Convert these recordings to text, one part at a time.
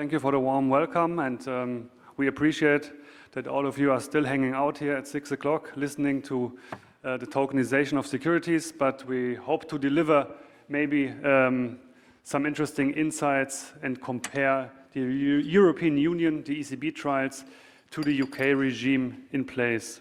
Thank you for the warm welcome, and we appreciate that all of you are still hanging out here at 6 o'clock listening to the tokenization of securities, but we hope to deliver maybe some interesting insights and compare the European Union, the ECB trials, to the UK regime in place.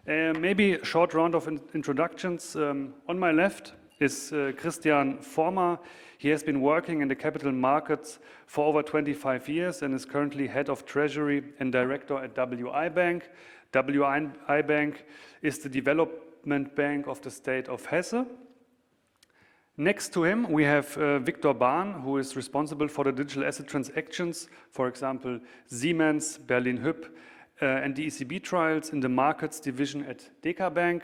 Maybe a short round of introductions. On my left is Christian Forma. He has been working in the capital markets for over 25 years and is currently head of treasury and director at WIBank. WIBank is the development bank of the state of Hesse. Next to him, we have Vitkor, who is responsible for the digital asset transactions, for example, Siemens, Berlin Hyp, and the ECB trials in the markets division at Deka Bank.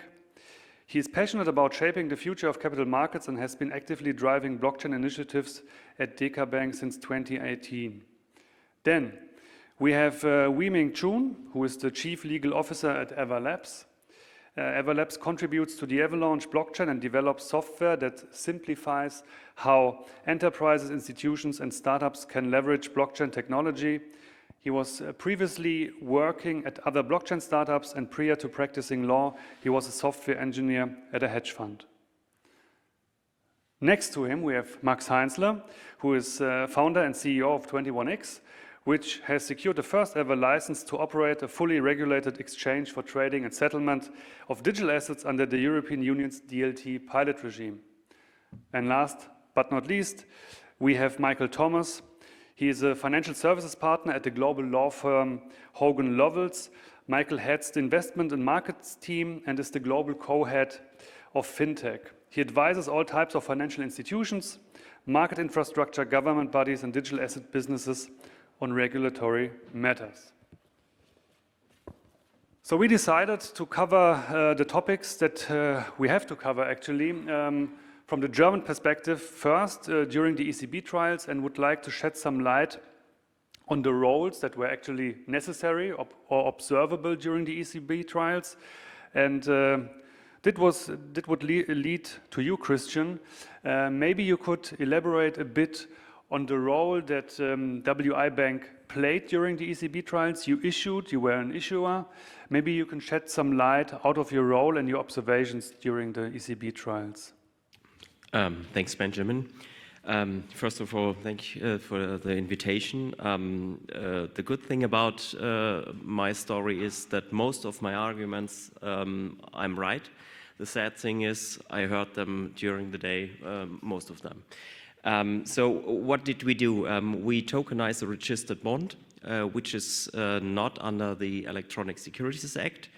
He is passionate about shaping the future of capital markets and has been actively driving blockchain initiatives at Deka Bank since 2018. Then we have Choon, who is the chief legal officer at Everlabs. Everlabs contributes to the Avalanche blockchain and develops software that simplifies how enterprises, institutions, and startups can leverage blockchain technology. He was previously working at other blockchain startups, and prior to practicing law, he was a software engineer at a hedge fund. Next to him, we have Max Heinzle, who is founder and CEO of 21X, which has secured the first ever license to operate a fully regulated exchange for trading and settlement of digital assets under the European Union's DLT pilot regime. And last but not least, we have Michael Thomas. He is a financial services partner at the global law firm Hogan Lovells. Michael heads the investment and markets team and is the global co-head of FinTech. He advises all types of financial institutions, market infrastructure, government bodies, and digital asset businesses on regulatory matters. So we decided to cover the topics that we have to cover actually from the German perspective first during the ECB trials, and would like to shed some light on the roles that were actually necessary or observable during the ECB trials. And that would lead to you, Christian. Maybe you could elaborate a bit on the role that WIBank played during the ECB trials. You were an issuer. Maybe you can shed some light out of your role and your observations during the ECB trials. Thanks, Benjamin. First of all, thank you for the invitation. The good thing about my story is that most of my arguments, I'm right. The sad thing is I heard them during the day, most of them. So what did we do? We tokenized a registered bond, which is not under the Electronic Securities Act.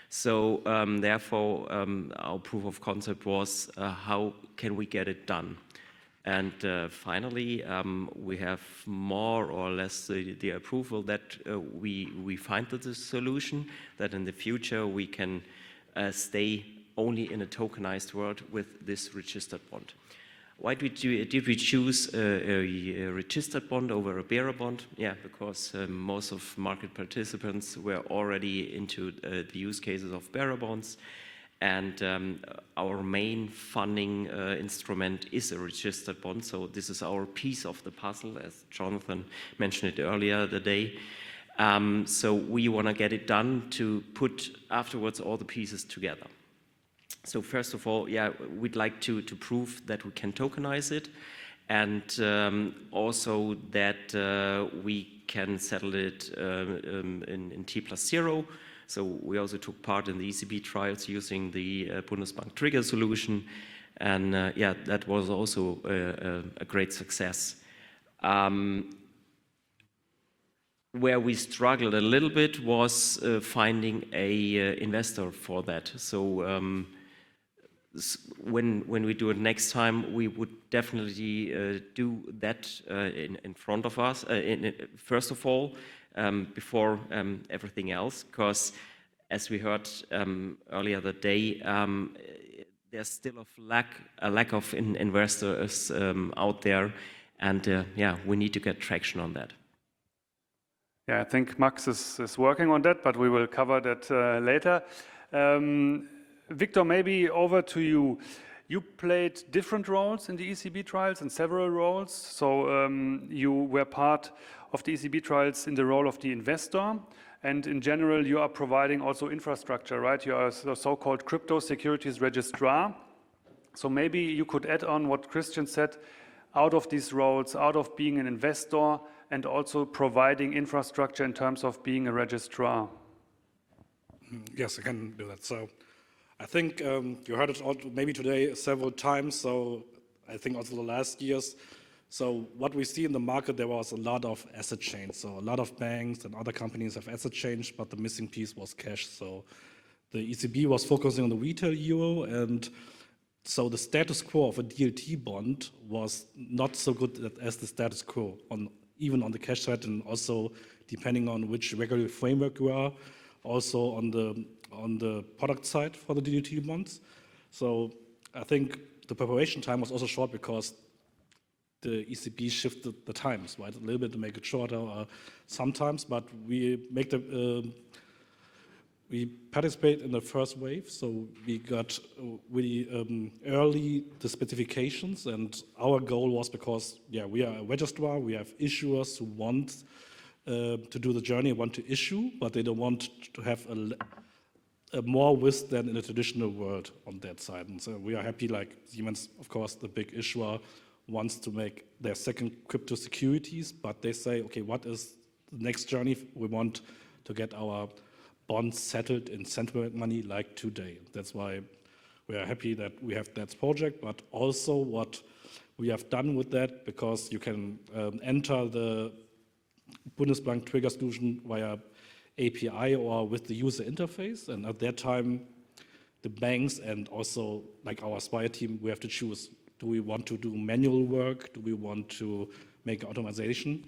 So therefore, our proof of concept was how can we get it done? And finally, we have more or less the approval that we find the solution, that in the future we can stay only in a tokenized world with this registered bond. Why did we choose a registered bond over a bearer bond? Yeah, because most of market participants were already into the use cases of bearer bonds, and our main funding instrument is a registered bond. So this is our piece of the puzzle, as Jonathan mentioned it earlier today. So we want to get it done to put afterwards all the pieces together. So first of all, yeah, we'd like to prove that we can tokenize it, and also that we can settle it in T+0. So we also took part in the ECB trials using the Bundesbank trigger solution, and yeah, that was also a great success. Where we struggled a little bit was finding a investor for that. So when we do it next time, we would definitely do that in front of us, first of all, before everything else, because as we heard earlier that day, there's still a lack of investors out there, and yeah, we need to get traction on that. Yeah, I think Max is working on that, but we will cover that later. Vitkor, maybe over to you. You played different roles in the ECB trials, and several roles. So you were part of the ECB trials in the role of the investor. And in general, you are providing also infrastructure, right? You are the so-called crypto securities registrar. So maybe you could add on what Christian said, out of these roles, out of being an investor and also providing infrastructure in terms of being a registrar. Yes, I can do that. So I think you heard it all maybe today several times, so I think also the last years. So what we see in the market, there was a lot of asset change. So a lot of banks and other companies have asset change, but the missing piece was cash. So the ECB was focusing on the retail euro, and so the status quo of a DLT bond was not so good as the status quo, even on the cash side, and also depending on which regulatory framework you are, also on the product side for the DLT bonds. So I think the preparation time was also short because the ECB shifted the times, right, a little bit to make it shorter sometimes, but we participate in the first wave, so we got really early the specifications, and our goal was because, yeah, we are a registrar, we have issuers who want to do the journey, want to issue, but they don't want to have a more risk than in a traditional world on that side. And so we are happy, like Siemens, of course, the big issuer, wants to make their second crypto securities, but they say, okay, what is the next journey? We want to get our bonds settled in central bank money like today. That's why we are happy that we have that project, but also what we have done with that, because you can enter the Bundesbank trigger solution via API or with the user interface, and at that time, the banks and also like our Spire team, we have to choose. Do we want to do manual work? Do we want to make automation?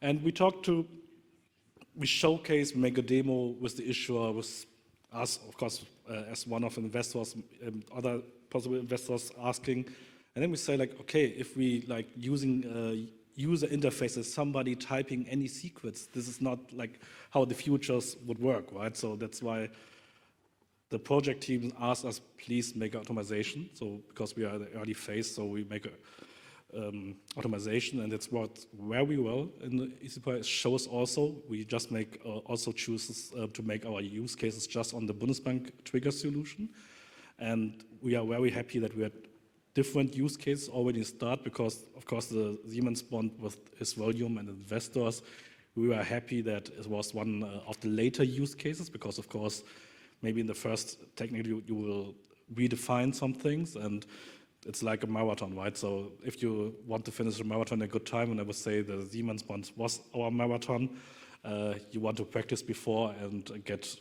And we showcase, make a demo with the issuer, with us, of course, as one of the investors, other possible investors asking. And then we say like, okay, if we like using user interfaces, somebody typing any secrets, this is not like how the futures would work, right? So that's why the project team asked us, please make automation. So because we are in the early phase, so we make automation, and it's worked very well in the ECB. It shows also, we just make also chooses to make our use cases just on the Bundesbank trigger solution. And we are very happy that we had different use cases already start, because of course the Siemens bond with its volume and investors, we were happy that it was one of the later use cases, because of course maybe in the first technically you will redefine some things, and it's like a marathon, right? So if you want to finish a marathon in a good time, and I would say the Siemens bond was our marathon, you want to practice before and get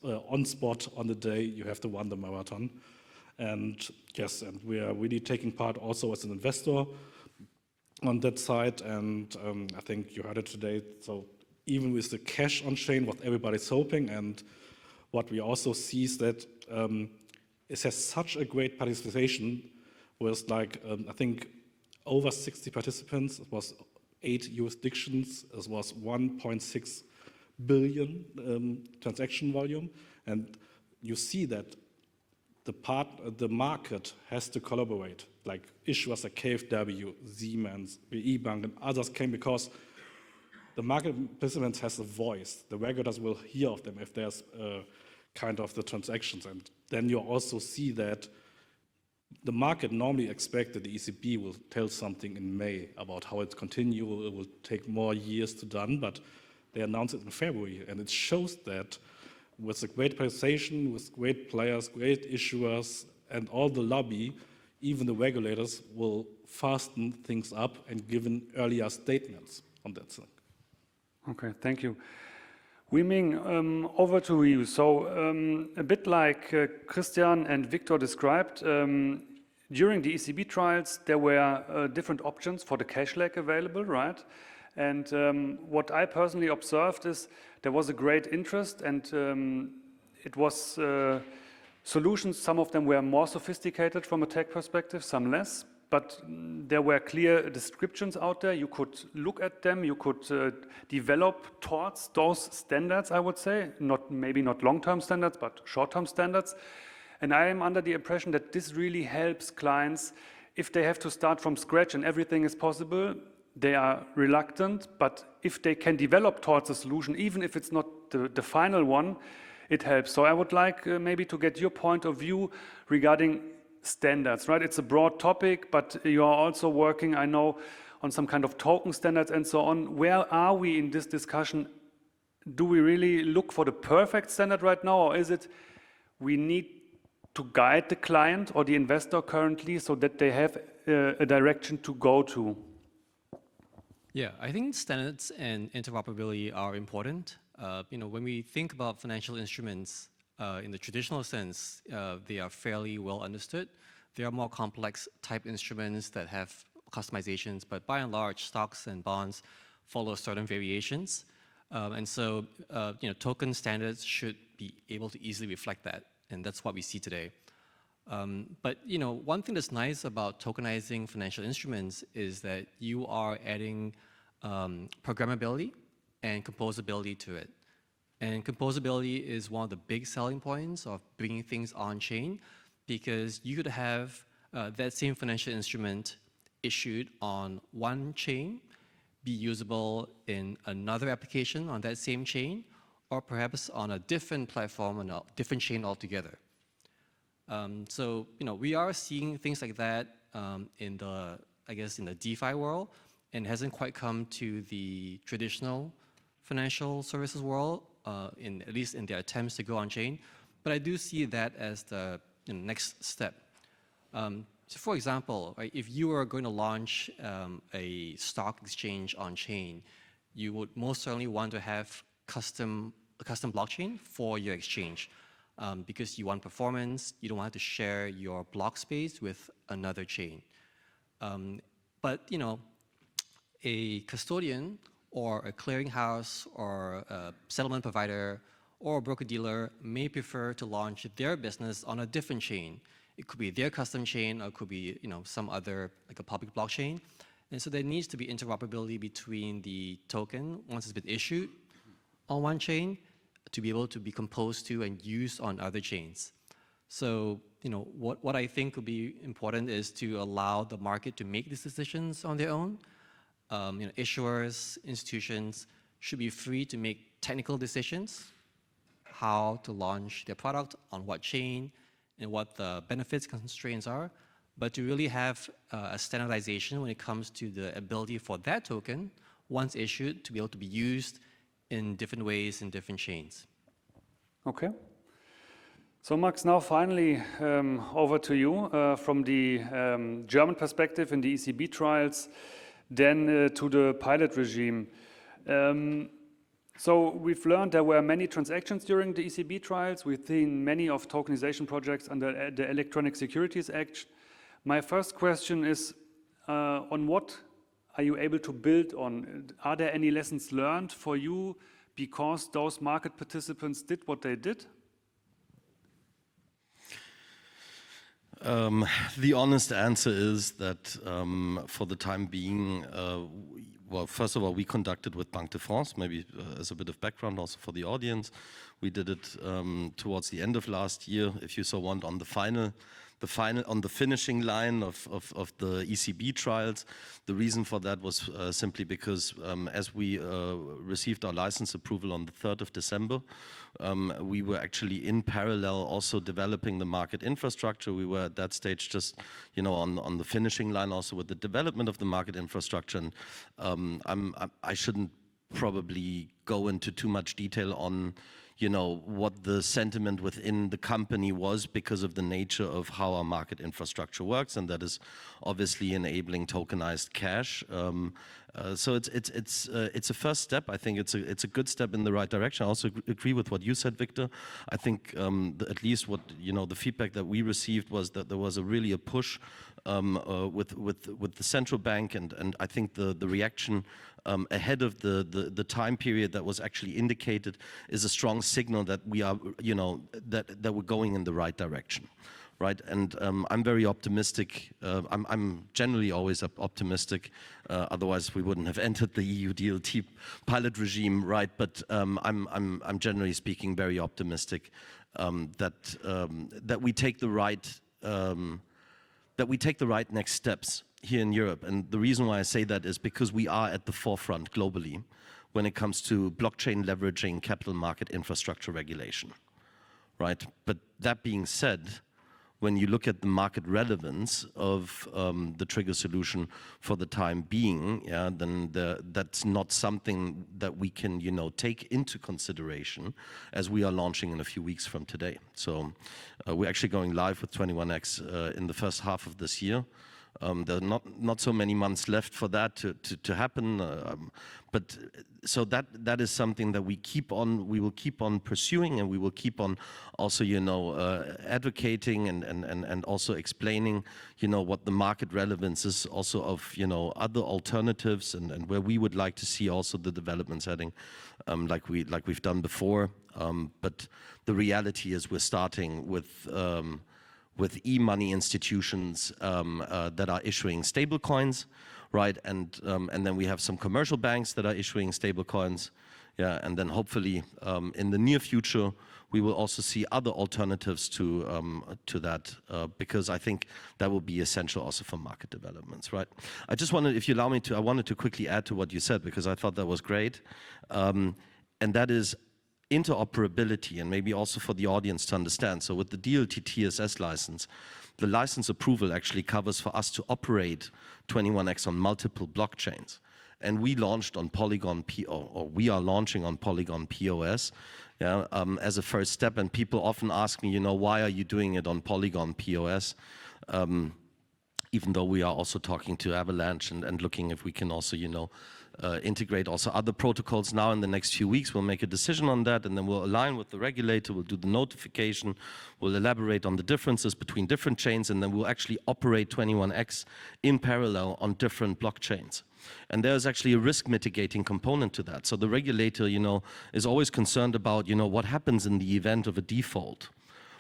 on spot on the day you have to run the marathon. And yes, and we are really taking part also as an investor on that side, and I think you heard it today. So even with the cash on chain, what everybody's hoping, and what we also see is that it has such a great participation with like, I think over 60 participants, it was 8 jurisdictions, it was 1.6 billion transaction volume, and you see that the market has to collaborate, like issuers like KfW, Siemens, WIBank, and others came because the market participants has a voice. The regulators will hear of them if there's kind of the transactions, and then you also see that the market normally expects that the ECB will tell something in May about how it's continue. It will take more years to done, but they announced it in February, and it shows that with a great participation, with great players, great issuers, and all the lobby, even the regulators will fasten things up and give earlier statements on that thing. Okay, thank you. Ming, over to you. So a bit like Christian and Vitkor described, during the ECB trials, there were different options for the cash leg available, right? And what I personally observed is there was a great interest, and it was solutions. Some of them were more sophisticated from a tech perspective, some less. But there were clear descriptions out there. You could look at them. You could develop towards those standards, I would say. Maybe not long-term standards, but short-term standards. And I am under the impression that this really helps clients if they have to start from scratch and everything is possible. They are reluctant, but if they can develop towards a solution, even if it's not the final one, it helps. So I would like maybe to get your point of view regarding standards, right? It's a broad topic, but you are also working, I know, on some kind of token standards and so on. Where are we in this discussion? Do we really look for the perfect standard right now, or is it we need to guide the client or the investor currently so that they have a direction to go to? Yeah, I think standards and interoperability are important. When we think about financial instruments in the traditional sense, they are fairly well understood. There are more complex type instruments that have customizations, but by and large, stocks and bonds follow certain variations. And so, token standards should be able to easily reflect that, and that's what we see today. But one thing that's nice about tokenizing financial instruments is that you are adding programmability and composability to it. And composability is one of the big selling points of bringing things on-chain, because you could have that same financial instrument issued on one chain, be usable in another application on that same chain, or perhaps on a different platform on a different chain altogether. So we are seeing things like that in the DeFi world, and hasn't quite come to the traditional financial services world, at least in their attempts to go on chain. But I do see that as the next step. So for example, right, if you were going to launch a stock exchange on chain, you would most certainly want to have a custom blockchain for your exchange. Because you want performance, you don't want to share your block space with another chain. But a custodian or a clearinghouse or a settlement provider or a broker-dealer may prefer to launch their business on a different chain. It could be their custom chain, or it could be some other, like a public blockchain. And so there needs to be interoperability between the token once it's been issued on one chain to be able to be composed to and used on other chains. So what I think would be important is to allow the market to make these decisions on their own. Issuers, institutions should be free to make technical decisions, how to launch their product, on what chain, and what the benefits, constraints are, but to really have a standardization when it comes to the ability for that token, once issued, to be able to be used in different ways in different chains. Okay. So Max, now finally over to you from the German perspective in the ECB trials, then to the pilot regime. So we've learned there were many transactions during the ECB trials. We've seen many of tokenization projects under the Electronic Securities Act. My first question is, on what are you able to build on? Are there any lessons learned for you because those market participants did what they did? The honest answer is that for the time being, well, first of all, we conducted with Banque de France, maybe as a bit of background also for the audience. We did it towards the end of last year, if you so want, on the finishing line of the ECB trials. The reason for that was simply because as we received our license approval on the 3rd of December, we were actually in parallel also developing the market infrastructure. We were at that stage just, on the finishing line also with the development of the market infrastructure. And I shouldn't probably go into too much detail on what the sentiment within the company was because of the nature of how our market infrastructure works, and that is obviously enabling tokenized cash. So it's a first step. I think it's a good step in the right direction. I also agree with what you said, Victor. I think at least what the feedback that we received was that there was really a push with the central bank, and I think the reaction ahead of the time period that was actually indicated is a strong signal that we are that we're going in the right direction. right? And I'm very optimistic. I'm generally always optimistic. Otherwise, we wouldn't have entered the EU DLT pilot regime, right? But I'm generally speaking very optimistic that we take the right next steps here in Europe. And the reason why I say that is because we are at the forefront globally when it comes to blockchain leveraging capital market infrastructure regulation, right? But that being said, when you look at the market relevance of the trigger solution for the time being, yeah, then that's not something that we can, you know, take into consideration as we are launching in a few weeks from today. So we're actually going live with 21X in the first half of this year. There are not so many months left for that to happen, but so that is something that we will keep on pursuing, and we will keep on also, you know, advocating and also explaining, you know, what the market relevance is also of, you know, other alternatives and where we would like to see also the developments heading, like we've done before. But the reality is we're starting with e-money institutions that are issuing stable coins, right? And then we have some commercial banks that are issuing stable coins. Yeah, and then hopefully in the near future, we will also see other alternatives to that, because I think that will be essential also for market developments, right? I just wanted, if you allow me to, I wanted to quickly add to what you said, because I thought that was great. And that is interoperability, and maybe also for the audience to understand. So with the DLT TSS license, the license approval actually covers for us to operate 21X on multiple blockchains. And we launched on Polygon or we are launching on Polygon POS, yeah, as a first step. And people often ask me, you know, why are you doing it on Polygon POS? Even though we are also talking to Avalanche and looking if we can also, you know, integrate also other protocols now in the next few weeks. We'll make a decision on that, and then we'll align with the regulator, we'll do the notification, we'll elaborate on the differences between different chains, and then we'll actually operate 21X in parallel on different blockchains. And there's actually a risk mitigating component to that. So the regulator, you know, is always concerned about, you know, what happens in the event of a default,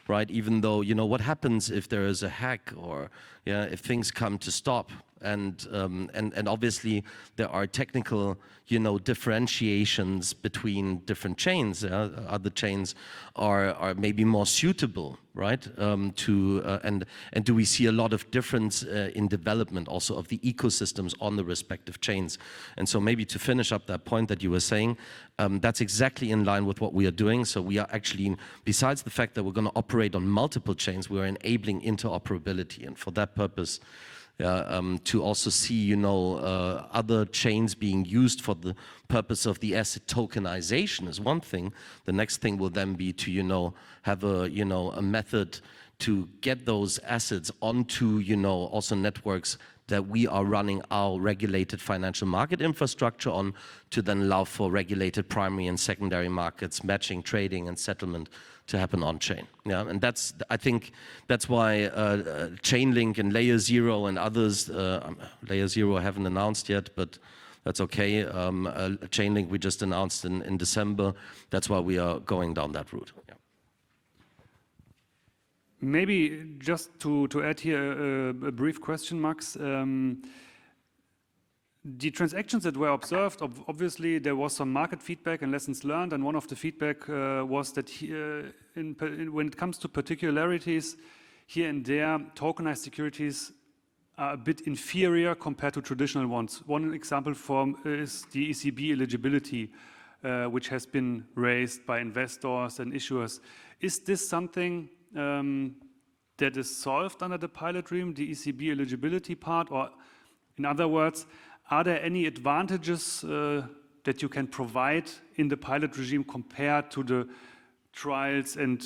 right? Even though, you know, what happens if there is a hack or, yeah, if things come to stop. And obviously there are technical, you know, differentiations between different chains. Other chains are maybe more suitable, right? And do we see a lot of difference in development also of the ecosystems on the respective chains? And so maybe to finish up that point that you were saying, that's exactly in line with what we are doing. So we are actually, besides the fact that we're going to operate on multiple chains, we are enabling interoperability, and for that purpose, to also see, you know, other chains being used for the purpose of the asset tokenization is one thing. The next thing will then be to, you know, have a, you know, a method to get those assets onto, you know, also networks that we are running our regulated financial market infrastructure on, to then allow for regulated primary and secondary markets, matching, trading, and settlement to happen on chain. Yeah, and that's, I think that's why Chainlink and Layer 0 and others, Layer 0 I haven't announced yet, but that's okay. Chainlink we just announced in December. That's why we are going down that route. Yeah. Maybe just to add here a brief question, Max. The transactions that were observed, obviously there was some market feedback and lessons learned, and one of the feedback was that when it comes to particularities, here and there, tokenized securities are a bit inferior compared to traditional ones. One example is the ECB eligibility, which has been raised by investors and issuers. Is this something that is solved under the pilot regime, the ECB eligibility part, or in other words, are there any advantages that you can provide in the pilot regime compared to the trials and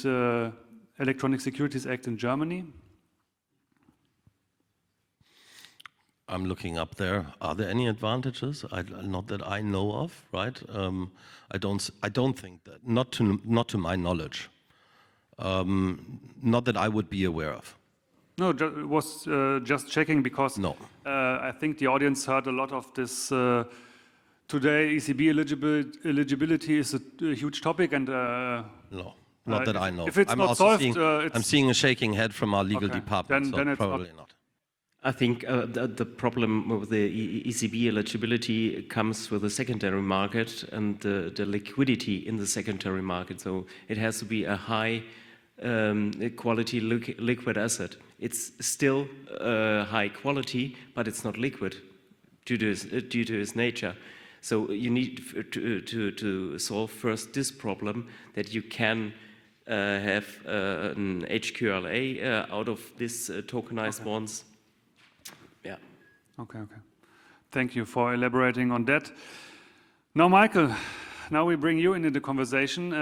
Electronic Securities Act in Germany? I'm looking up there. Are there any advantages? Not that I know of, right? I don't think that. Not to my knowledge. Not that I would be aware of. No, was just checking because no. I think the audience heard a lot of this today. ECB eligibility is a huge topic, and no, Not that I know. If it's I'm not also solved, seeing, I'm seeing a shaking head from our legal Okay. department, Then so it's not- probably not. I think the problem with the ECB eligibility comes with the secondary market and the liquidity in the secondary market. So it has to be a high quality liquid asset. It's still high quality, but it's not liquid due to its nature. So you need to solve first this problem, that you can have an HQLA out of these tokenized bonds. Yeah. Okay. Thank you for elaborating on that. Now, Michael, now we bring you into the conversation.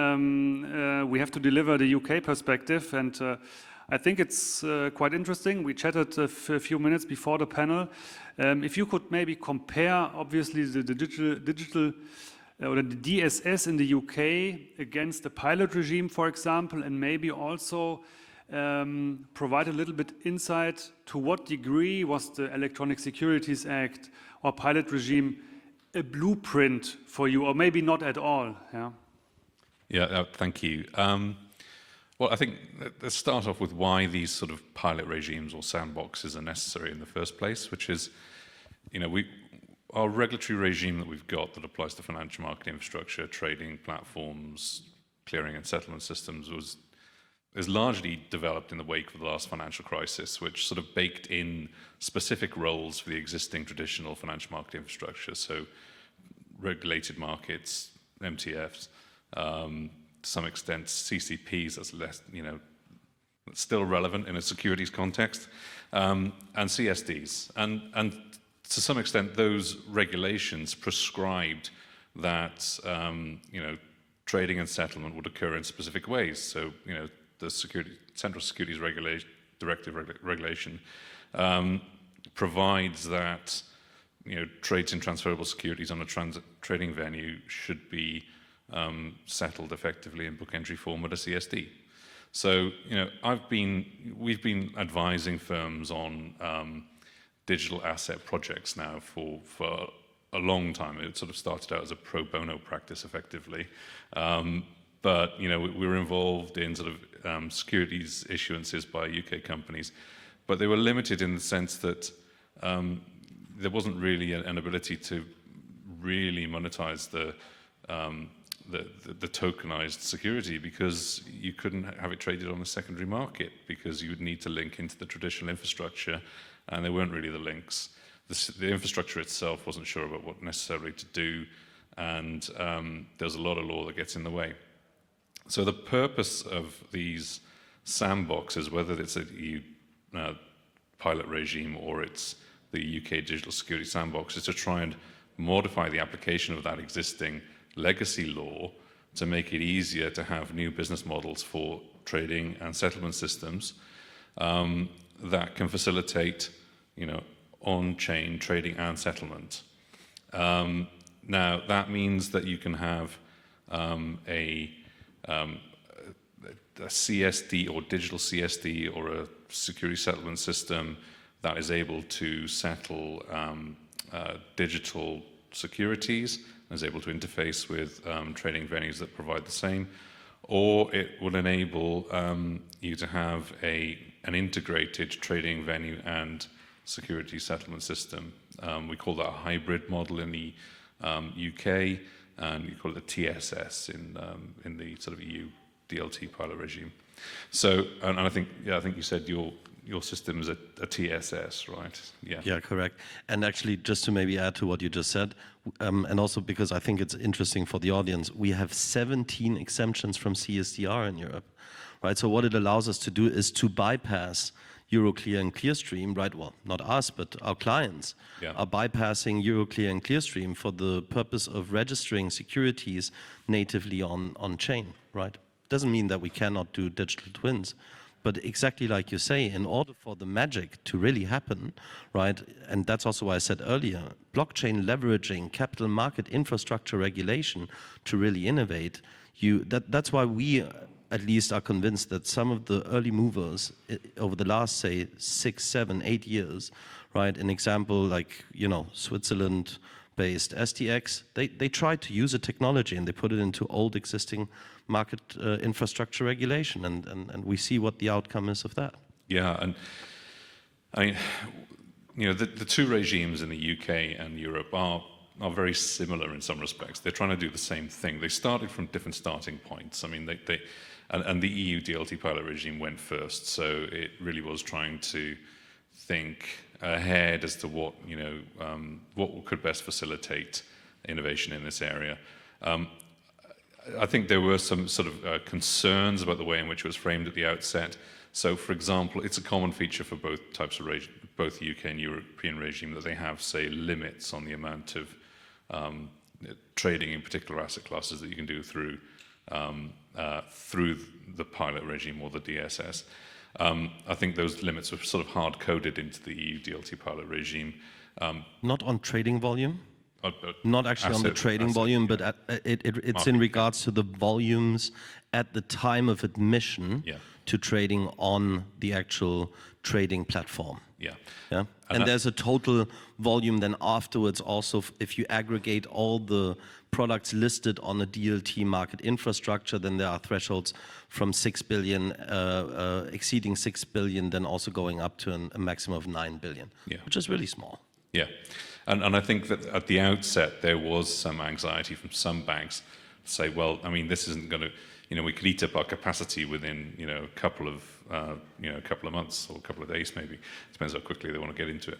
We have to deliver the UK perspective, and I think it's quite interesting. We chatted a few minutes before the panel. If you could maybe compare, obviously, the digital or the DSS in the UK against the pilot regime, for example, and maybe also provide a little bit insight to what degree was the Electronic Securities Act or pilot regime a blueprint for you, or maybe not at all? Yeah, thank you. Well, I think let's start off with why these sort of pilot regimes or sandboxes are necessary in the first place, which is, our regulatory regime that we've got that applies to financial market infrastructure, trading platforms, clearing and settlement systems is largely developed in the wake of the last financial crisis, which sort of baked in specific roles for the existing traditional financial market infrastructure. So regulated markets, MTFs, to some extent CCPs, that's less, still relevant in a securities context, and CSDs. And to some extent, those regulations prescribed that, trading and settlement would occur in specific ways. So, the Central Securities Directive regulation provides that trades in transferable securities on a trading venue should be settled effectively in book entry form at a CSD. So we've been advising firms on digital asset projects now for a long time. It sort of started out as a pro bono practice effectively. But we were involved in sort of securities issuances by UK companies, but they were limited in the sense that there wasn't really an ability to really monetize the tokenized security, because you couldn't have it traded on the secondary market, because you would need to link into the traditional infrastructure, and there weren't really the links. The infrastructure itself wasn't sure about what necessarily to do, and there's a lot of law that gets in the way. So the purpose of these sandboxes, whether it's a EU pilot regime or it's the UK Digital Security Sandbox, is to try and modify the application of that existing legacy law to make it easier to have new business models for trading and settlement systems that can facilitate, on-chain trading and settlement. Now, that means that you can have a CSD or digital CSD or a security settlement system that is able to settle digital securities and is able to interface with trading venues that provide the same, or it will enable you to have an integrated trading venue and security settlement system. We call that a hybrid model in the UK, and you call it a TSS in the sort of EU DLT pilot regime. So, and I think you said your system is a TSS, right? Yeah. Yeah, correct. And actually, just to maybe add to what you just said, and also because I think it's interesting for the audience, we have 17 exemptions from CSDR in Europe, right? So what it allows us to do is to bypass Euroclear and Clearstream, right? Well, not us, but our clients are bypassing Euroclear and Clearstream for the purpose of registering securities natively on-chain, right? Doesn't mean that we cannot do digital twins, but exactly like you say, in order for the magic to really happen, right? And that's also why I said earlier, blockchain leveraging capital market infrastructure regulation to really innovate, that's why we at least are convinced that some of the early movers over the last, say, 6, 7, 8 years, right? An example like, Switzerland, based STX, they tried to use a technology and they put it into old existing market infrastructure regulation, and we see what the outcome is of that. Yeah, and I mean, you know, the two regimes in the UK and Europe are very similar in some respects. They're trying to do the same thing. They started from different starting points. I mean, and the EU DLT pilot regime went first, so it really was trying to think ahead as to what, you know, what could best facilitate innovation in this area. I think there were some sort of concerns about the way in which it was framed at the outset. So, for example, it's a common feature for both types of both UK and European regime that they have, say, limits on the amount of trading in particular asset classes that you can do through the pilot regime or the DSS. I think those limits were sort of hard-coded into the EU DLT pilot regime. Not on trading volume? Not actually on the trading volume, but it's in regards to the volumes at the time of admission to trading on the actual trading platform. Yeah. And there's a total volume then afterwards also, if you aggregate all the products listed on the DLT market infrastructure, then there are thresholds from 6 billion, exceeding 6 billion, then also going up to a maximum of 9 billion, which is really small. Yeah, and I think that at the outset there was some anxiety from some banks to say, well, I mean, this isn't going to, you know, we could eat up our capacity within, you know, a couple of months or a couple of days maybe. Depends how quickly they want to get into it.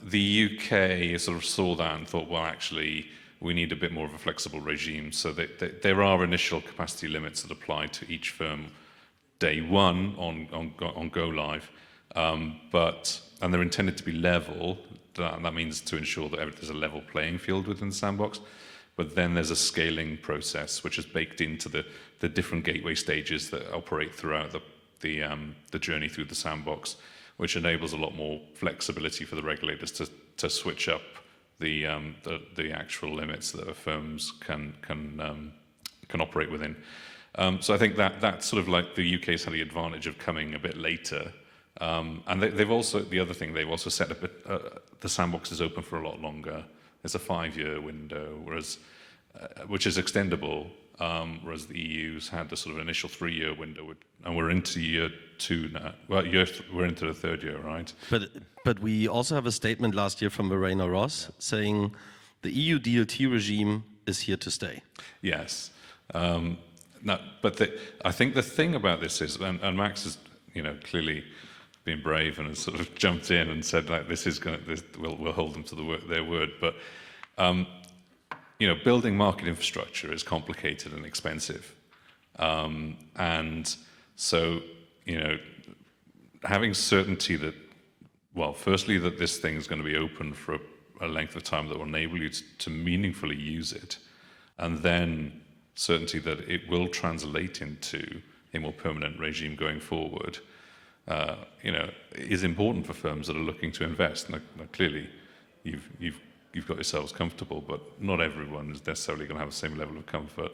The UK sort of saw that and thought, well, actually, we need a bit more of a flexible regime. So that there are initial capacity limits that apply to each firm day one on go live, and they're intended to be level. That means to ensure that there's a level playing field within the sandbox. But then there's a scaling process which is baked into the different gateway stages that operate throughout the journey through the sandbox, which enables a lot more flexibility for the regulators to switch up the actual limits that firms can operate within. So I think that's sort of like the UK's had the advantage of coming a bit later. And they've also, the other thing, they've also set up the sandbox is open for a lot longer. It's a 5-year window, whereas which is extendable, whereas the EU's had the sort of initial 3-year window, and we're into year 2 now. Well, we're into the 3rd year, right? But we also have a statement last year from Verena Ross saying the EU DLT regime is here to stay. Yes. No, but I think the thing about this is, and Max has, you know, clearly been brave and has sort of jumped in and said, like, we'll hold them to their word. But you know, building market infrastructure is complicated and expensive, and so, you know, having certainty that, well, firstly, that this thing is going to be open for a length of time that will enable you to meaningfully use it, and then certainty that it will translate into a more permanent regime going forward, you know, is important for firms that are looking to invest. Now, clearly, you've got yourselves comfortable, but not everyone is necessarily going to have the same level of comfort.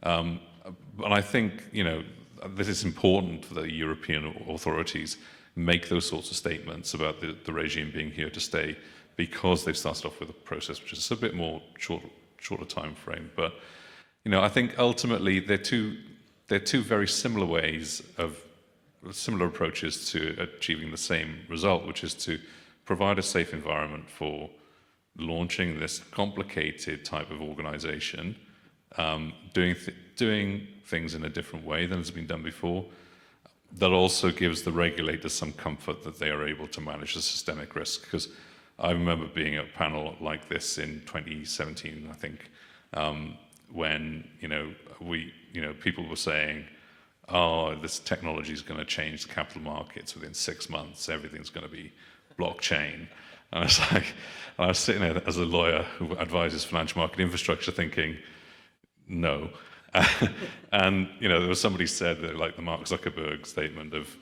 But I think, you know, this is important that the European authorities make those sorts of statements about the regime being here to stay, because they've started off with a process which is a bit more shorter time frame. But, you know, I think ultimately they're two very similar ways of similar approaches to achieving the same result, which is to provide a safe environment for launching this complicated type of organization, doing things in a different way than has been done before. That also gives the regulators some comfort that they are able to manage the systemic risk. Because I remember being at a panel like this in 2017, I think, when, you know, people were saying, oh, this technology is going to change the capital markets within 6 months. Everything's going to be blockchain. And I was sitting there as a lawyer who advises financial market infrastructure, thinking, no. And, you know, there was somebody said that, like the Mark Zuckerberg statement of,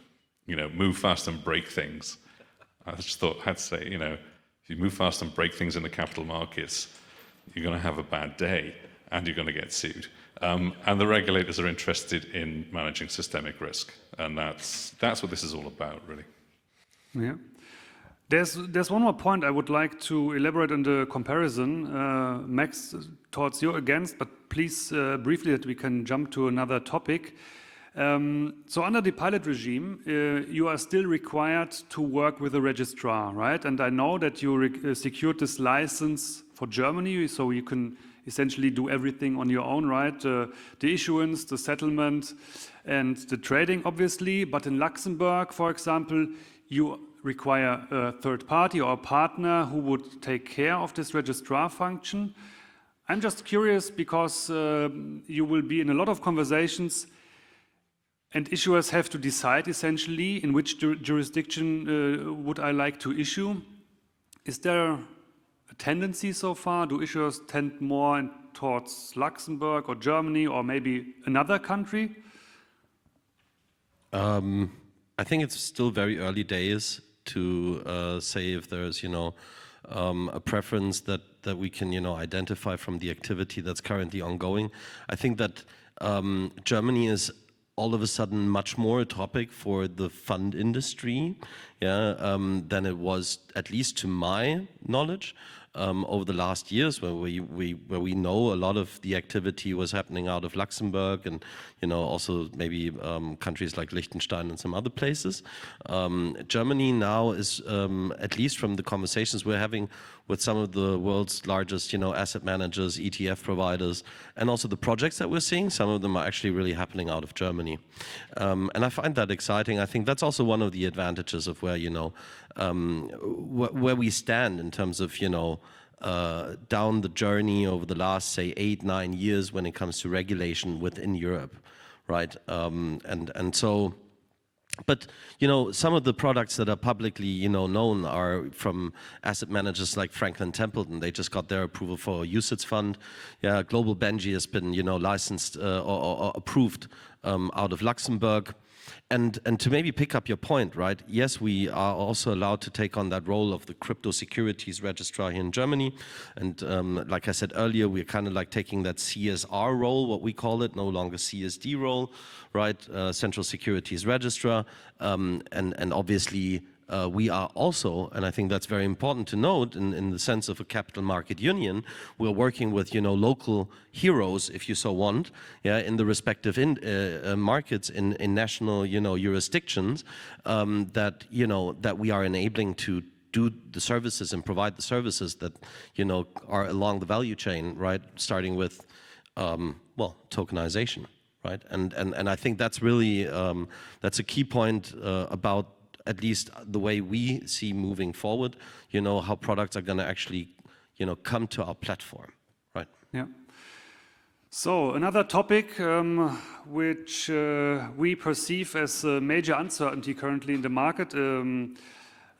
you know, move fast and break things. I just thought, I had to say, you know, if you move fast and break things in the capital markets, you're going to have a bad day and you're going to get sued. And the regulators are interested in managing systemic risk. And that's what this is all about, really. Yeah. There's one more point I would like to elaborate on the comparison. Max, towards you against, but please briefly that we can jump to another topic. So under the pilot regime, you are still required to work with a registrar, right? And I know that you secured this license for Germany, so you can essentially do everything on your own, right? The issuance, the settlement, and the trading, obviously. But in Luxembourg, for example, you require a third party or a partner who would take care of this registrar function. I'm just curious because you will be in a lot of conversations and issuers have to decide essentially in which jurisdiction would I like to issue. Is there a tendency so far? Do issuers tend more towards Luxembourg or Germany or maybe another country? I think it's still very early days to say if there's, a preference that we can, identify from the activity that's currently ongoing. I think that Germany is all of a sudden much more a topic for the fund industry, than it was, at least to my knowledge, over the last years, where we know a lot of the activity was happening out of Luxembourg and also maybe countries like Liechtenstein and some other places. Germany now is, at least from the conversations we're having with some of the world's largest asset managers, ETF providers, and also the projects that we're seeing, some of them are actually really happening out of Germany. And I find that exciting. I think that's also one of the advantages of where where we stand in terms of down the journey over the last, say, 8-9 years when it comes to regulation within Europe, right? And so, but some of the products that are publicly known are from asset managers like Franklin Templeton. They just got their approval for a UCITS fund. Yeah, Global Benji has been licensed or approved out of Luxembourg. And to maybe pick up your point, right? Yes, we are also allowed to take on that role of the crypto securities registrar here in Germany. And like I said earlier, we're kind of like taking that CSR role, what we call it, no longer CSD role, right? Central Securities Registrar. And obviously, we are also, and I think that's very important to note, in the sense of a capital market union, we're working with local heroes, if you so want, in the respective markets in national jurisdictions that we are enabling to do the services and provide the services that are along the value chain, right? Starting with tokenization, right? And I think that's really that's a key point about at least the way we see moving forward, how products are going to actually, come to our platform, right? Yeah. So another topic which we perceive as a major uncertainty currently in the market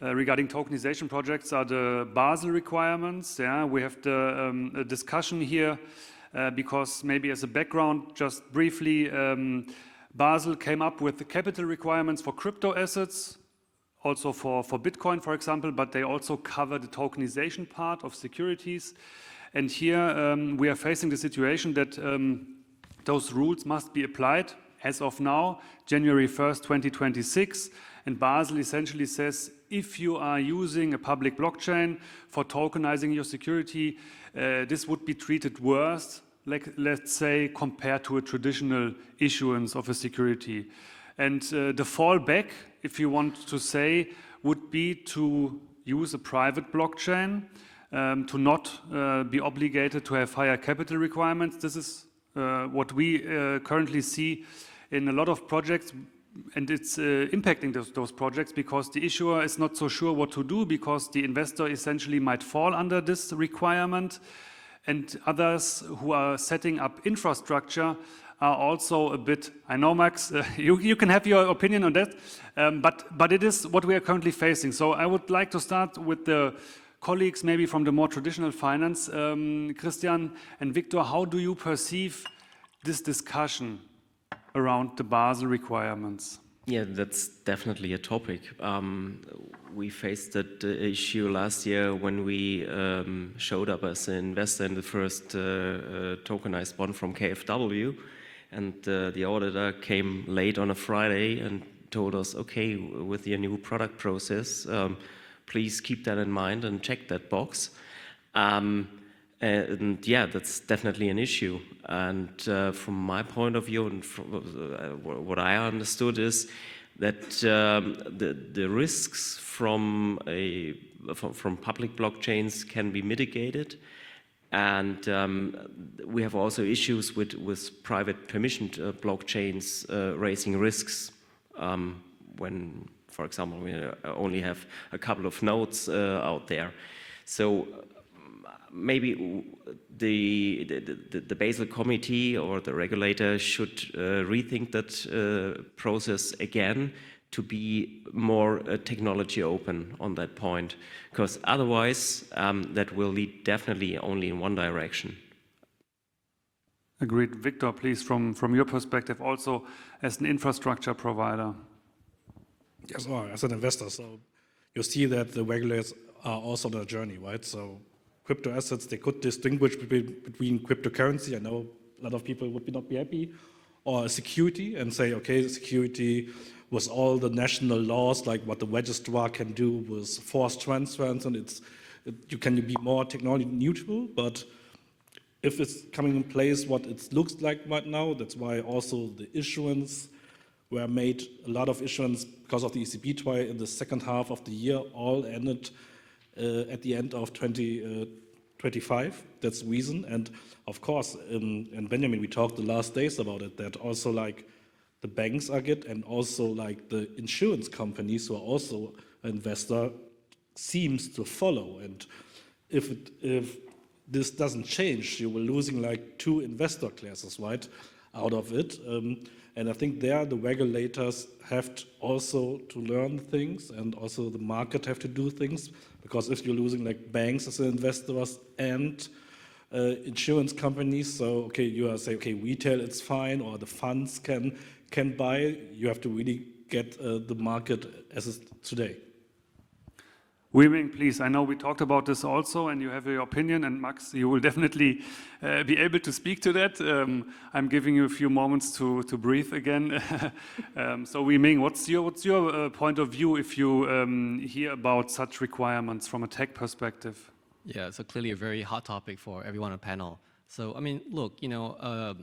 regarding tokenization projects are the Basel requirements. Yeah, we have the discussion here because maybe as a background, just briefly, Basel came up with the capital requirements for crypto assets, also for Bitcoin, for example, but they also cover the tokenization part of securities. And here we are facing the situation that those rules must be applied as of now, January 1st, 2026. And Basel essentially says, if you are using a public blockchain for tokenizing your security, this would be treated worse, like, let's say, compared to a traditional issuance of a security. And the fallback, if you want to say, would be to use a private blockchain, to not be obligated to have higher capital requirements. This is what we currently see in a lot of projects, and it's impacting those projects because the issuer is not so sure what to do because the investor essentially might fall under this requirement, and others who are setting up infrastructure are also a bit, I know, Max, you can have your opinion on that, but it is what we are currently facing. So I would like to start with the colleagues maybe from the more traditional finance, Christian and Vitkor. How do you perceive this discussion around the Basel requirements? Yeah, that's definitely a topic. We faced that issue last year when we showed up as an investor in the first tokenized bond from KfW. And the auditor came late on a Friday and told us, okay, with your new product process, please keep that in mind and check that box. And yeah, that's definitely an issue. And from my point of view, and from what I understood is that the risks from public blockchains can be mitigated. And we have also issues with private permissioned blockchains raising risks when, for example, we only have a couple of nodes out there. So maybe the Basel Committee or the regulator should rethink that process again to be more technology open on that point, because otherwise that will lead definitely only in one direction. Agreed. Vitkor, please, from your perspective, also as an infrastructure provider. Yes, or as an investor. So you see that the regulators are also on a journey, right? So crypto assets, they could distinguish between cryptocurrency. I know a lot of people would not be happy, or a security, and say, okay, security with all the national laws, like what the registrar can do with forced transfers, and you can be more technology neutral, but if it's coming in place what it looks like right now, that's why also the issuance were made, a lot of issuance because of the ECB trial in the second half of the year, all ended at the end of 2025. That's the reason. And of course, and Benjamin, we talked the last days about it, that also like the banks are good, and also like the insurance companies who are also an investor seems to follow. And if this doesn't change, you were losing like 2 investor classes, right, out of it. And I think there the regulators have also to learn things, and also the market have to do things, because if you're losing like banks as investors and insurance companies, so okay, you are saying, okay, retail it's fine, or the funds can buy, you have to really get the market as is today. WIBank, please. I know we talked about this also, and you have your opinion, and Max, you will definitely be able to speak to that. I'm giving you a few moments to breathe again. So WIBank, what's your point of view if you hear about such requirements from a tech perspective? Yeah, so clearly a very hot topic for everyone on the panel. So, I mean, look, you know,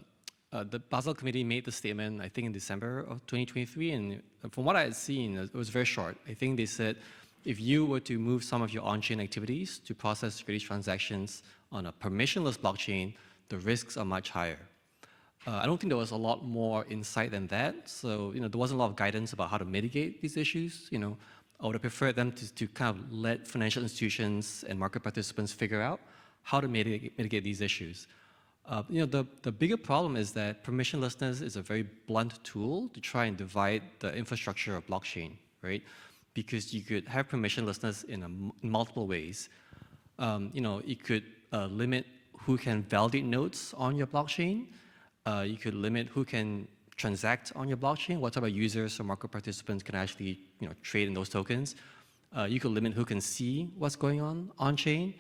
the Basel Committee made the statement, I think, in December of 2023, and from what I had seen, it was very short. I think they said, if you were to move some of your on-chain activities to process securities transactions on a permissionless blockchain, the risks are much higher. I don't think there was a lot more insight than that. So, you know, there wasn't a lot of guidance about how to mitigate these issues. You know, I would have preferred them to kind of let financial institutions and market participants figure out how to mitigate these issues. You know, the bigger problem is that permissionlessness is a very blunt tool to try and divide the infrastructure of blockchain, right? Because you could have permissionlessness in multiple ways. You know, you could limit who can validate nodes on your blockchain. You could limit who can transact on your blockchain, what type of users or market participants can actually, you know, trade in those tokens. You could limit who can see what's going on chain,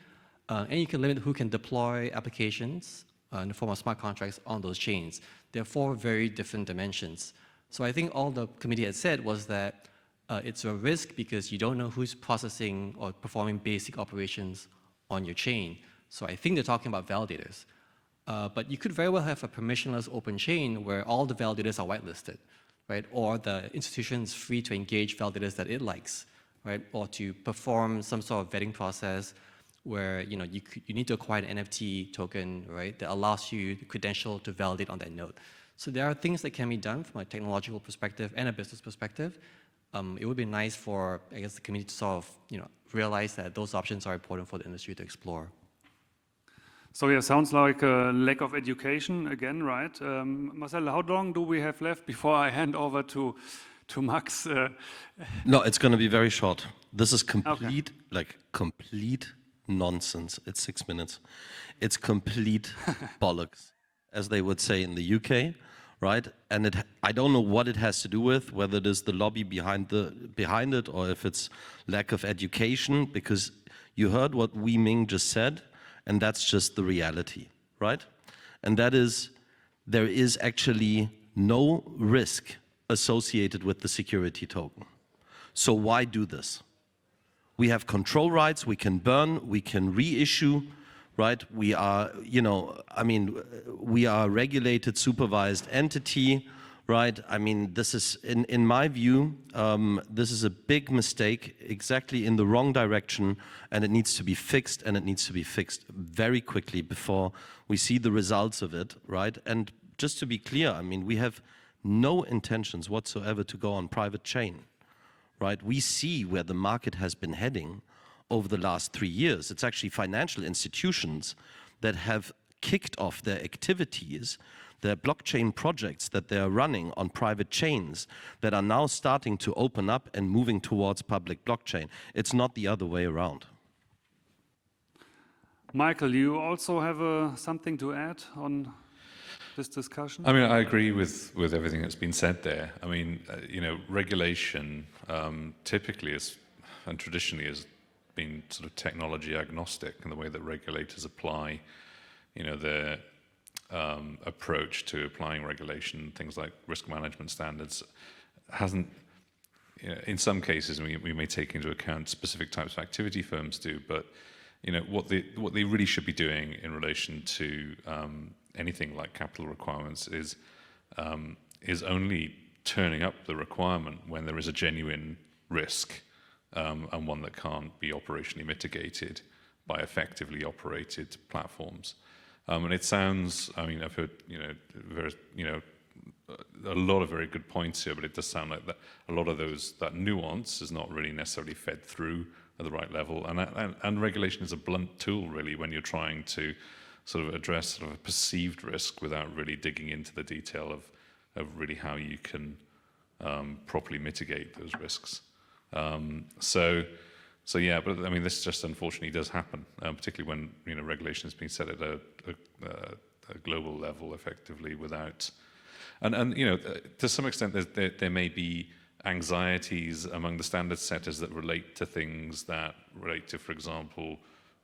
and you can limit who can deploy applications in the form of smart contracts on those chains. There are 4 very different dimensions. So I think all the committee had said was that it's a risk because you don't know who's processing or performing basic operations on your chain. So I think they're talking about validators. But you could very well have a permissionless open chain where all the validators are whitelisted, right? Or the institution is free to engage validators that it likes, right? Or to perform some sort of vetting process where, you know, you need to acquire an NFT token, right? That allows you the credential to validate on that node. So there are things that can be done from a technological perspective and a business perspective. It would be nice for, I guess, the community to sort of, you know, realize that those options are important for the industry to explore. So yeah, sounds like a lack of education again, right? Marcel, how long do we have left before I hand over to Max? No, it's going to be very short. This is complete, okay. like complete nonsense. It's 6 minutes. It's complete bollocks, as they would say in the UK. Right, and I don't know what it has to do with, whether it is the lobby behind it, or if it's lack of education. Because you heard what Ming just said, and that's just the reality, right? And that is, there is actually no risk associated with the security token. So why do this? We have control rights, we can burn, we can reissue, right? We are, you know, I mean, we are a regulated, supervised entity, right? I mean, this is, in my view, this is a big mistake, exactly in the wrong direction, and it needs to be fixed, and it needs to be fixed very quickly before we see the results of it, right? And just to be clear, I mean, we have no intentions whatsoever to go on private chain, right? We see where the market has been heading over the last 3 years. It's actually financial institutions that have kicked off their activities, their blockchain projects that they are running on private chains that are now starting to open up and moving towards public blockchain. It's not the other way around. Michael, you also have something to add on this discussion? I mean, I agree with everything that's been said there. I mean, you know, regulation typically is, and traditionally has been sort of technology agnostic in the way that regulators apply, you know, their approach to applying regulation, things like risk management standards, hasn't, you know, in some cases we may take into account specific types of activity firms do, but you know what they really should be doing in relation to anything like capital requirements is only turning up the requirement when there is a genuine risk and one that can't be operationally mitigated by effectively operated platforms. And it sounds, I mean, I've heard, you know, a lot of very good points here, but it does sound like that a lot of that nuance is not really necessarily fed through at the right level. And regulation is a blunt tool, really, when you're trying to sort of address sort of a perceived risk without really digging into the detail of really how you can properly mitigate those risks. So yeah, but I mean, this just unfortunately does happen, particularly when, you know, regulation is being set at a global level, effectively, without, and you know, to some extent, there may be anxieties among the standard setters that relate to things that relate to, for example,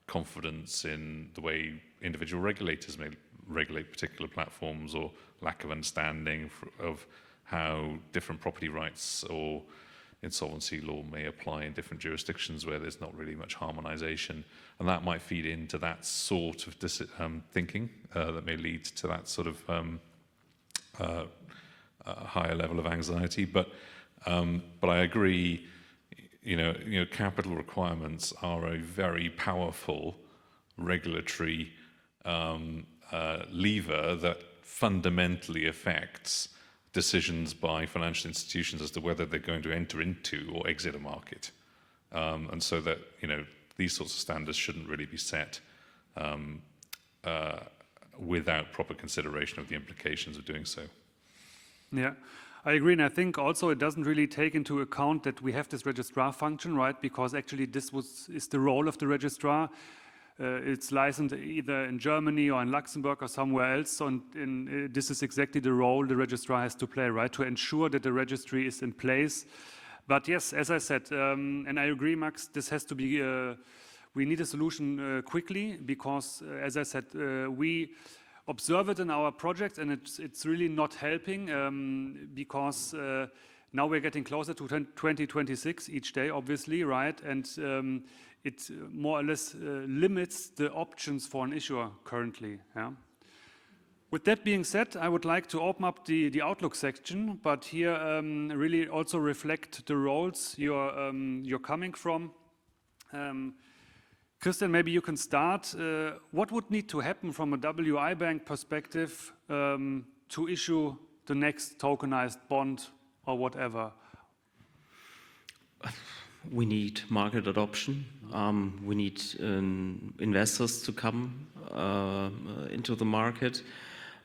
confidence in the way individual regulators may regulate particular platforms, or lack of understanding of how different property rights or insolvency law may apply in different jurisdictions where there's not really much harmonization, and that might feed into that sort of thinking that may lead to that sort of higher level of anxiety. But I agree, you know, capital requirements are a very powerful regulatory lever that fundamentally affects decisions by financial institutions as to whether they're going to enter into or exit a market. And so that, you know, these sorts of standards shouldn't really be set without proper consideration of the implications of doing so. Yeah, I agree, and I think also it doesn't really take into account that we have this registrar function, right? Because actually this is the role of the registrar. It's licensed either in Germany or in Luxembourg or somewhere else, and this is exactly the role the registrar has to play, right? To ensure that the registry is in place. But yes, as I said, and I agree, Max, this has to be, we need a solution quickly, because as I said, we observe it in our projects, and it's really not helping, because now we're getting closer to 2026 each day, obviously, right? And it more or less limits the options for an issuer currently. Yeah? With that being said, I would like to open up the Outlook section, but here really also reflect the roles you're coming from. Christian, maybe you can start. What would need to happen from a WIBank perspective to issue the next tokenized bond or whatever? We need market adoption. We need investors to come into the market.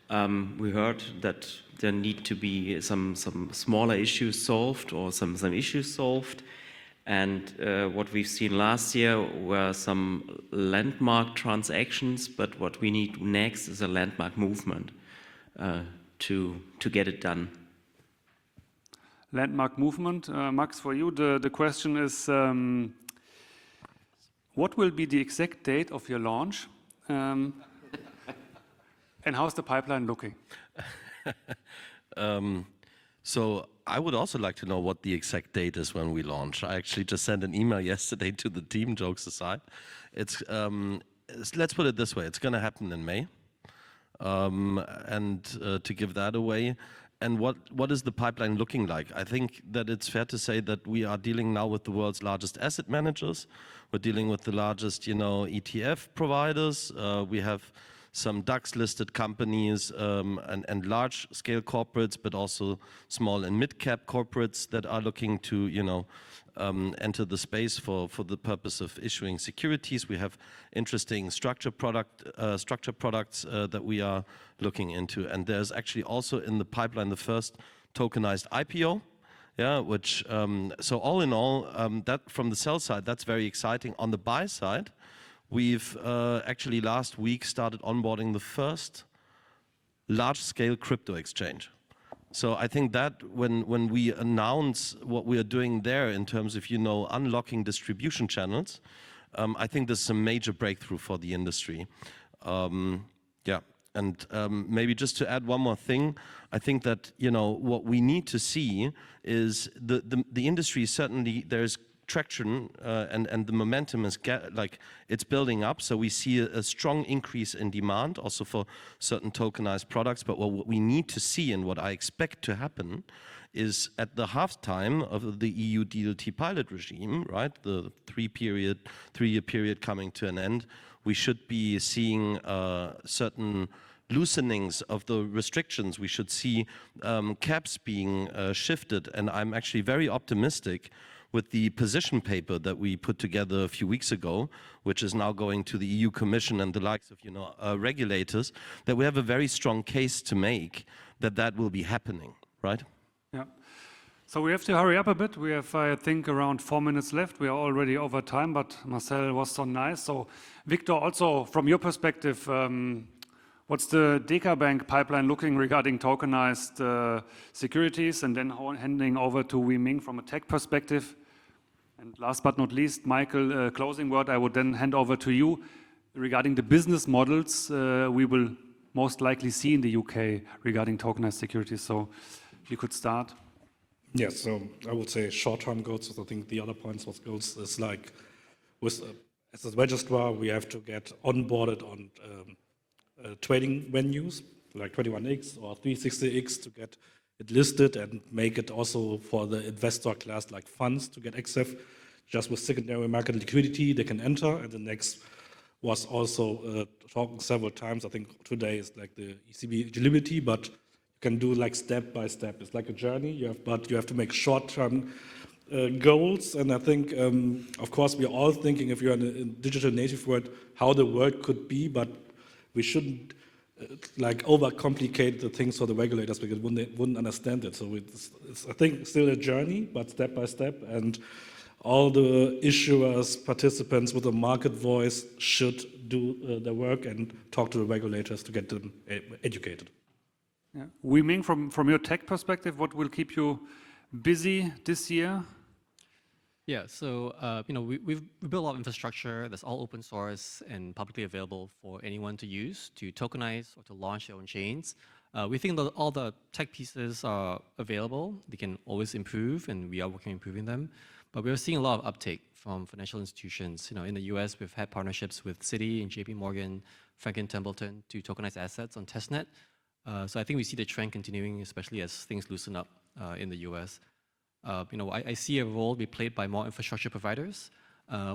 We heard that there need to be some smaller issues solved, or some issues solved. And what we've seen last year were some landmark transactions, but what we need next is a landmark movement to get it done. Landmark movement. Max, for you, the question is, what will be the exact date of your launch? And how's the pipeline looking? So I would also like to know what the exact date is when we launch. I actually just sent an email yesterday to the team, jokes aside. Let's put it this way, it's going to happen in May. To give that away. And what is the pipeline looking like? I think that it's fair to say that we are dealing now with the world's largest asset managers. We're dealing with the largest, ETF providers. We have some DAX-listed companies and large-scale corporates, but also small and mid-cap corporates that are looking to, enter the space for the purpose of issuing securities. We have interesting structured products that we are looking into, and there's actually also in the pipeline the first tokenized IPO. Yeah, which so all in all, that from the sell side, that's very exciting. On the buy side, we've actually last week started onboarding the first large-scale crypto exchange. So I think that when we announce what we are doing there in terms of, unlocking distribution channels, I think this is a major breakthrough for the industry. And maybe just to add one more thing, I think that, what we need to see is the industry, certainly there's traction and the momentum is it's building up. So we see a strong increase in demand also for certain tokenized products. But what we need to see and what I expect to happen is at the halftime of the EU DLT pilot regime, right, the three-year period coming to an end, we should be seeing certain loosenings of the restrictions. We should see caps being shifted, and I'm actually very optimistic with the position paper that we put together a few weeks ago, which is now going to the EU Commission and the likes of regulators, that we have a very strong case to make that will be happening, right? Yeah. So we have to hurry up a bit. We have, I think, around 4 minutes left. We are already over time, but Marcel was so nice. So Vitkor, also from your perspective, what's the Deka Bank pipeline looking regarding tokenized securities? And then handing over to Ming from a tech perspective. And last but not least, Michael, closing word, I would then hand over to you regarding the business models we will most likely see in the UK regarding tokenized securities. So you could start. Yes, so I would say short-term goals. I think the other points of goals is like, as a registrar, we have to get onboarded on trading venues like 21X or 360X to get it listed and make it also for the investor class like funds to get access. Just with secondary market liquidity, they can enter. And the next was also talking several times. I think today is like the ECB eligibility, but you can do like step by step. It's like a journey, but you have to make short-term goals. And I think, of course, we're all thinking if you're in a digital native world, how the world could be, but we shouldn't overcomplicate the things for the regulators because they wouldn't understand it. So it's, I think, still a journey, but step by step. And all the issuers, participants with a market voice should do their work and talk to the regulators to get them educated. Yeah. Ming, from your tech perspective, what will keep you busy this year? Yeah, so we've built a lot of infrastructure that's all open source and publicly available for anyone to use to tokenize or to launch their own chains. We think that all the tech pieces are available. They can always improve, and we are working on improving them. But we're seeing a lot of uptake from financial institutions. In the US, we've had partnerships with Citi and JP Morgan, Franklin Templeton to tokenize assets on testnet. So I think we see the trend continuing, especially as things loosen up in the US. I see a role be played by more infrastructure providers,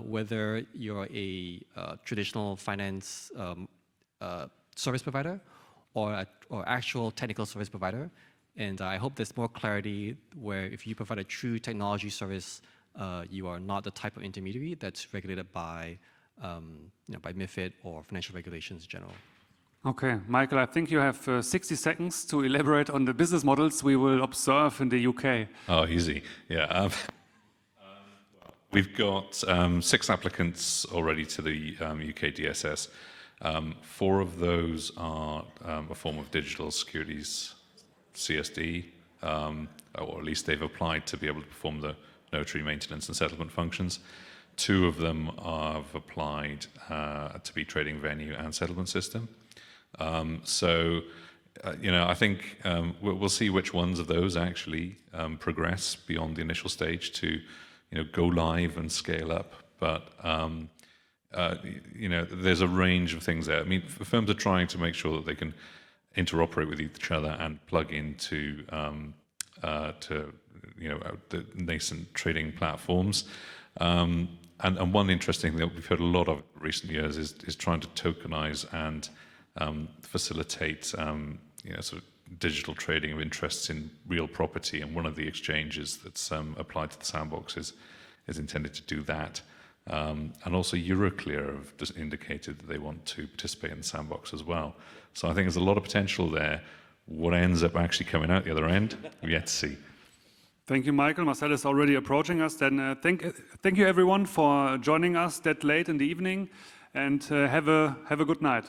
whether you're a traditional finance service provider or actual technical service provider. And I hope there's more clarity where if you provide a true technology service, you are not the type of intermediary that's regulated by MiFID or financial regulations in general. Okay, Michael, I think you have 60 seconds to elaborate on the business models we will observe in the UK. Oh, easy. Yeah. We've got 6 applicants already to the UK DSS. 4 of those are a form of digital securities CSD, or at least they've applied to be able to perform the notary maintenance and settlement functions. 2 of them have applied to be trading venue and settlement system. So I think we'll see which ones of those actually progress beyond the initial stage to, go live and scale up. But there's a range of things there. I mean, firms are trying to make sure that they can interoperate with each other and plug into the nascent trading platforms. And one interesting thing that we've heard a lot of recent years is trying to tokenize and facilitate sort of digital trading of interests in real property. And one of the exchanges that's applied to the sandbox is intended to do that. And also Euroclear have just indicated that they want to participate in the sandbox as well. So I think there's a lot of potential there. What ends up actually coming out the other end, we've yet to see. Thank you, Michael. Marcel is already approaching us. Then thank you everyone for joining us that late in the evening, and have a good night.